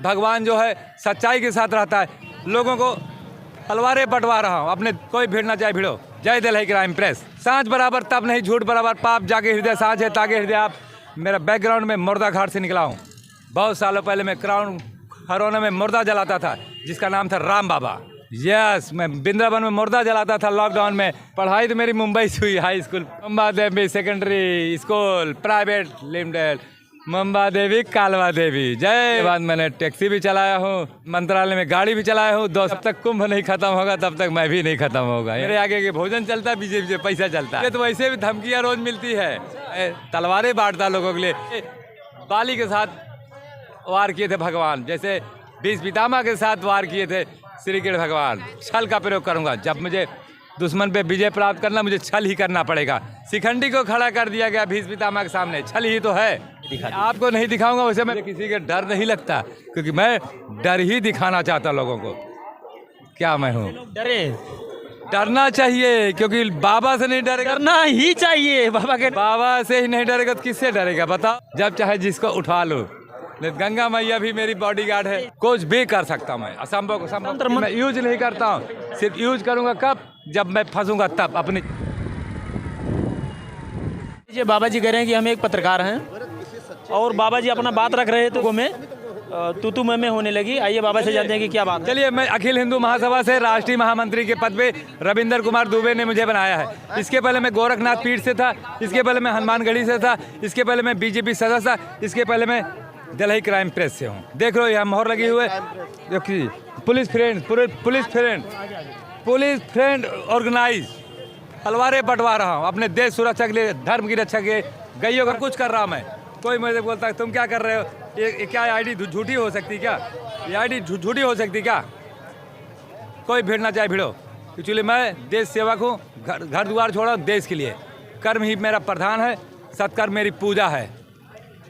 भगवान जो है सच्चाई के साथ रहता है। लोगों को तलवारें बंटवा रहा हूँ, अपने कोई भिड़ना चाहे भिड़ो। जय दिल्ली क्राइम प्रेस। सांझ बराबर तब नहीं, झूठ बराबर पाप, जाके हृदय सांझ है ताके हृदय आप। मेरा बैकग्राउंड में मुर्दा घाट से निकला हूँ। बहुत सालों पहले मैं क्राउन हरोना में मुर्दा जलाता था जिसका नाम था राम बाबा। यस, मैं वृंदावन में मुर्दा जलाता था लॉकडाउन में। पढ़ाई तो मेरी मुंबई से हुई, high school Mumba Devi secondary school private limited, Mumba Devi Kalwa Devi. जय। बाद मैंने टैक्सी भी चलाया हूँ, मंत्रालय में गाड़ी भी चलाया हूँ। जब तक कुंभ नहीं खत्म होगा तब तक मैं भी नहीं खत्म होगा। मेरे आगे के भोजन चलता है, बीजेपी पैसा चलता है। ये तो वैसे भी धमकियाँ रोज मिलती है, तलवारें बांटता लोगों के लिए। बाली के साथ वार किए थे भगवान, जैसे बीस पितामह के साथ वार किए थे श्री कृष्ण भगवान। छल का प्रयोग करूंगा। जब मुझे दुश्मन पे विजय प्राप्त करना, मुझे छल ही करना पड़ेगा। शिखंडी को खड़ा कर दिया गया भीष्म पितामह के सामने, छल ही तो है। आपको नहीं दिखाऊंगा, वैसे मैं किसी के डर नहीं लगता, क्योंकि मैं डर ही दिखाना चाहता लोगों को। क्या मैं हूँ? डरे डरना चाहिए, क्योंकि बाबा से नहीं डरेगा। डरना ही चाहिए। बाबा से ही नहीं डरेगा तो किससे डरेगा बताओ? जब चाहे जिसको उठा लो। गंगा मैया भी मेरी बॉडीगार्ड है। कुछ भी कर सकता हूँ मैं, असंभव को संभव मैं यूज नहीं करता हूँ। सिर्फ यूज करूँगा कब? जब मैं फंसूंगा तब। अपनी ये बाबा जी कह रहे हैं कि हम एक पत्रकार हैं और बाबा जी अपना बात रख रहे थे तो में तू मैं होने लगी। आइए बाबा से जानते हैं कि क्या बात है। चलिए, मैं अखिल हिंदू महासभा से राष्ट्रीय महामंत्री के पद पे रविंदर कुमार दुबे ने मुझे बनाया है। इसके पहले मैं गोरखनाथ पीठ से था, इसके पहले मैं हनुमानगढ़ी से था, इसके पहले मैं बीजेपी सदस्य था, इसके पहले मैं दिल्ली क्राइम प्रेस से हूँ। देख लो यहाँ मोहर लगी हुए। देखिए, पुलिस फ्रेंड ऑर्गेनाइज तलवारें बंटवा रहा हूँ अपने देश सुरक्षा के लिए, धर्म की रक्षा के, गईयों का कुछ कर रहा हूँ मैं। कोई मुझे बोलता है तुम क्या कर रहे हो, ये क्या आईडी झूठी हो सकती क्या? ये आईडी झूठी हो सकती क्या? कोई भिड़ना चाहे भिड़ो। एक्चुअली मैं देश सेवक हूँ, घर द्वार छोड़ा देश के लिए। कर्म ही मेरा प्रधान है, सत्कर्म मेरी पूजा है।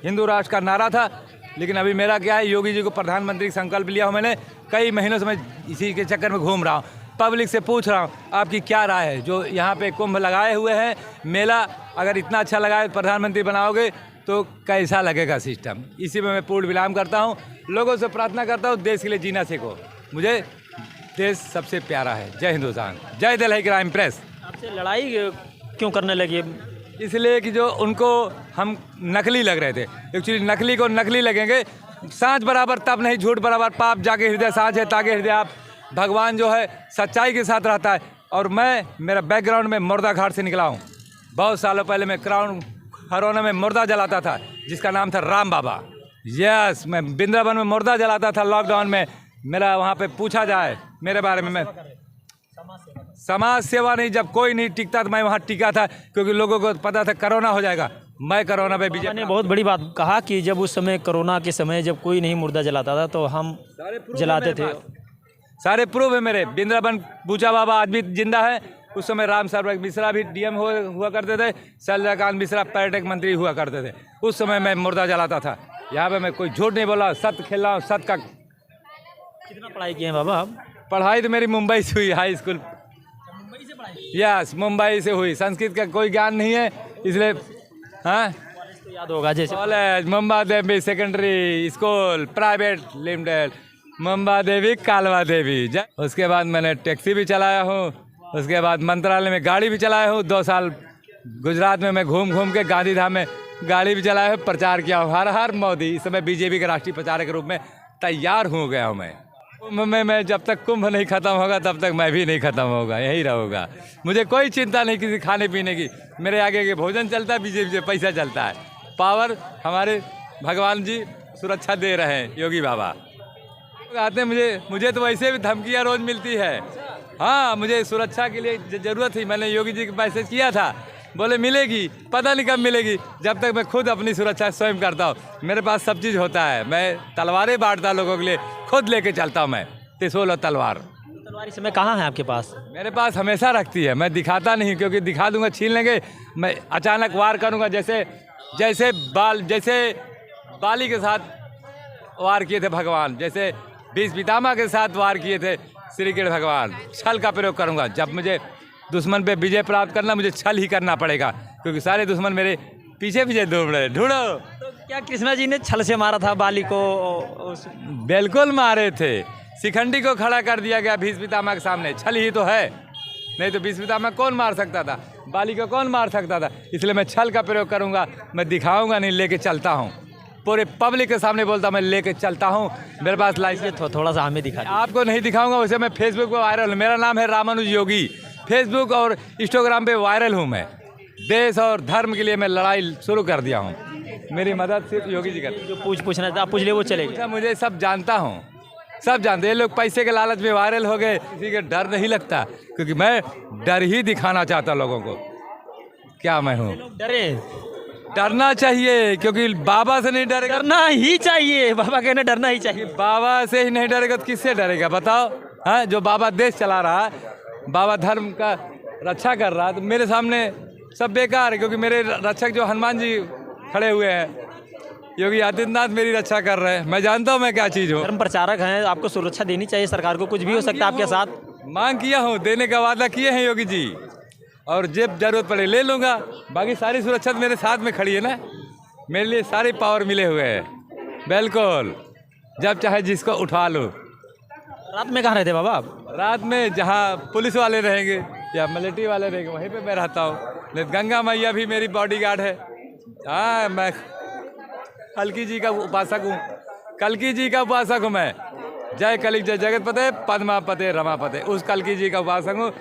हिंदू राष्ट्र का नारा था, लेकिन अभी मेरा क्या है, योगी जी को प्रधानमंत्री का संकल्प लिया हूँ मैंने। कई महीनों से मैं इसी के चक्कर में घूम रहा हूँ, पब्लिक से पूछ रहा हूँ आपकी क्या राय है। जो यहाँ पे कुंभ लगाए हुए हैं, मेला अगर इतना अच्छा लगा है, प्रधानमंत्री बनाओगे तो कैसा लगेगा सिस्टम। इसी में मैं पूर्ण विराम करता हूँ। लोगों से प्रार्थना करता हूँ देश के लिए जीना सीखो। मुझे देश सबसे प्यारा है। जय हिंदुस्तान, जय दिल्ली क्राइम प्रेस। आपसे लड़ाई क्यों करने लगी? इसलिए कि जो उनको हम नकली लग रहे थे। एक्चुअली नकली को नकली लगेंगे। सांझ बराबर तब नहीं, झूठ बराबर पाप, जाके हृदय सांझ है ताके हृदय आप। भगवान जो है सच्चाई के साथ रहता है। और मेरा बैकग्राउंड में मुर्दा घाट से निकला हूँ। बहुत सालों पहले मैं क्राउन हरोना में मुर्दा जलाता था जिसका नाम था राम बाबा। यस, मैं वृंदावन में मुर्दा जलाता था लॉकडाउन में। मेरा वहाँ पे पूछा जाए मेरे बारे में, मैं समाज सेवा नहीं, जब कोई नहीं टिकता तो मैं वहाँ टिका था, क्योंकि लोगों को पता था कोरोना हो जाएगा। मैं कोरोना पे बीजेपी ने बहुत बड़ी बात कहा कि जब उस समय कोरोना के समय जब कोई नहीं मुर्दा जलाता था तो हम जलाते थे। सारे प्रूफ है मेरे। वृंदावन पूछा बाबा आज भी जिंदा है। उस समय राम सारवक मिश्रा भी डीएम हुआ करते थे, शैलजाकांत मिश्रा पर्यटक मंत्री हुआ करते थे। उस समय मैं मुर्दा जलाता था। यहाँ पे मैं कोई झूठ नहीं बोला, सत्य खेल रहा हूँ, सत्य का। कितना पढ़ाई किए हैं बाबा आप? पढ़ाई तो मेरी मुंबई से हुई, हाई स्कूल। यस, मुंबई से हुई। संस्कृत का कोई ज्ञान नहीं है, इसलिए हाँ तो याद होगा जैसे college Mumba Devi secondary school private limited, Mumba Devi Kalwa Devi. उसके बाद मैंने टैक्सी भी चलाया हूँ, उसके बाद मंत्रालय में गाड़ी भी चलाया हूँ। 2 साल गुजरात में मैं घूम के गांधी धाम में गाड़ी भी चलाया हूँ, प्रचार किया हूँ। हर हर मोदी। इस समय बीजेपी के राष्ट्रीय प्रचारक के रूप में तैयार हो गया हूँ मैं। कुंभ में मैं जब तक कुंभ नहीं खत्म होगा तब तक मैं भी नहीं खत्म होगा, यही रहूँगा। मुझे कोई चिंता नहीं किसी खाने पीने की। मेरे आगे के भोजन चलता है, बीजेपी से पैसा चलता है। पावर हमारे भगवान जी सुरक्षा दे रहे हैं, योगी बाबा आते हैं। मुझे तो वैसे भी धमकियाँ रोज मिलती है। हाँ, मुझे सुरक्षा के लिए ज़रूरत थी। मैंने योगी जी को मैसेज किया था, बोले मिलेगी, पता नहीं कब मिलेगी। जब तक मैं खुद अपनी सुरक्षा स्वयं करता हूँ। मेरे पास सब चीज़ होता है। मैं तलवारें बांटता लोगों के लिए, खुद लेके चलता हूँ मैं, त्रिशूल और तलवार। तलवार इस समय कहाँ है आपके पास? मेरे पास हमेशा रखती है, मैं दिखाता नहीं, क्योंकि दिखा दूंगा छीन लेंगे। मैं अचानक वार करूँगा, जैसे बाली के साथ वार किए थे भगवान, जैसे बीस पितामह के साथ वार किए थे श्री कृष्ण भगवान। छल का प्रयोग करूँगा। जब मुझे दुश्मन पे विजय प्राप्त करना, मुझे छल ही करना पड़ेगा, क्योंकि सारे दुश्मन मेरे पीछे पीछे दौड़ रहे। ढूंढो क्या कृष्णा जी ने छल से मारा था बाली को बिल्कुल मारे थे। शिखंडी को खड़ा कर दिया गया भीष्म पितामह के सामने, छल ही तो है। नहीं तो भीष्म पितामह कौन मार सकता था, बाली को कौन मार सकता था। इसलिए मैं छल का प्रयोग करूंगा, मैं दिखाऊंगा नहीं, लेके चलता हूँ। पूरे पब्लिक के सामने बोलता मैं लेके चलता हूँ, मेरे पास लाइसेंस। थोड़ा सा हमें दिखा आपको नहीं दिखाऊंगा, उसे मैं फेसबुक पे वायरल हूँ। मेरा नाम है रामानुज योगी। फेसबुक और इंस्टाग्राम पे वायरल हूँ मैं। देश और धर्म के लिए मैं लड़ाई शुरू कर दिया हूँ। मेरी मदद सिर्फ योगी जी करते हैं। जो पूछना था आप पूछ ले, वो चलेगा। मुझे सब जानता हूँ, सब जानते हैं। ये लोग पैसे के लालच में वायरल हो गए, किसी का डर नहीं लगता, क्योंकि मैं डर ही दिखाना चाहता लोगों को क्या मैं हूँ। डरे, डरना चाहिए, क्योंकि बाबा से नहीं डरेगा। डरना ही चाहिए, बाबा कहना डरना ही चाहिए। बाबा से ही नहीं डरेगा तो किससे डरेगा बताओ। हाँ, जो बाबा देश चला रहा है, बाबा धर्म का रक्षा कर रहा है, तो मेरे सामने सब बेकार है। क्योंकि मेरे रक्षक जो हनुमान जी खड़े हुए हैं, योगी आदित्यनाथ मेरी रक्षा कर रहे हैं। मैं जानता हूँ मैं क्या चीज़ हूँ। धर्म प्रचारक हैं, आपको सुरक्षा देनी चाहिए सरकार को। कुछ भी हो सकता है आपके साथ। मांग किया हूँ, देने का वादा किए हैं योगी जी, और जब जरूरत पड़े ले लूँगा। बाकी सारी सुरक्षा तो मेरे साथ में खड़ी है ना, मेरे लिए सारी पावर मिले हुए हैं। बिल्कुल, जब चाहे जिसको उठा लो। रात में कहाँ रहते बाबा आप? रात में जहाँ पुलिस वाले रहेंगे या मिलिट्री वाले रहेंगे वहीं पे मैं रहता हूँ। गंगा मैया भी मेरी बॉडीगार्ड है। हाँ, मैं कल्की जी का उपासक हूँ। कल्की जी का उपासक हूँ मैं। जय कलिक जय जगतपते पद्मापते रमापते, उस कल्की जी का उपासक हूँ।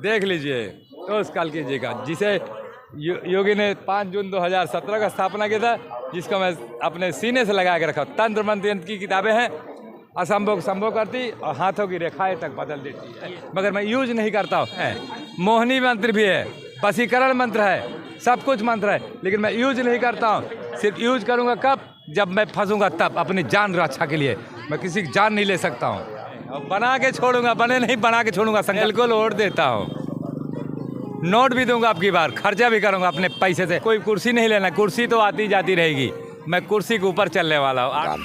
देख लीजिए उस कल्की जी का, जिसे योगी ने 5 जून 2017 का स्थापना किया था, जिसको मैं अपने सीने से लगा के रखा। तंत्र मंत्र यंत्र की किताबें हैं, असंभव को संभव करती और हाथों की रेखाएं तक बदल देती है, मगर मैं यूज नहीं करता हूँ। मोहिनी मंत्र भी है, वशीकरण मंत्र है, सब कुछ मंत्र है, लेकिन मैं यूज नहीं करता हूँ। सिर्फ यूज करूँगा कब, जब मैं फंसूंगा तब, अपनी जान रक्षा के लिए। मैं किसी की जान नहीं ले सकता हूँ। और बना के छोड़ूंगा, बने नहीं बना के छोड़ूंगा। संकल्प को वोट देता हूँ, नोट भी दूंगा आपकी बार, खर्चा भी करूंगा अपने पैसे से। कोई कुर्सी नहीं लेना, कुर्सी तो आती जाती रहेगी, मैं कुर्सी के ऊपर चलने वाला हूँ।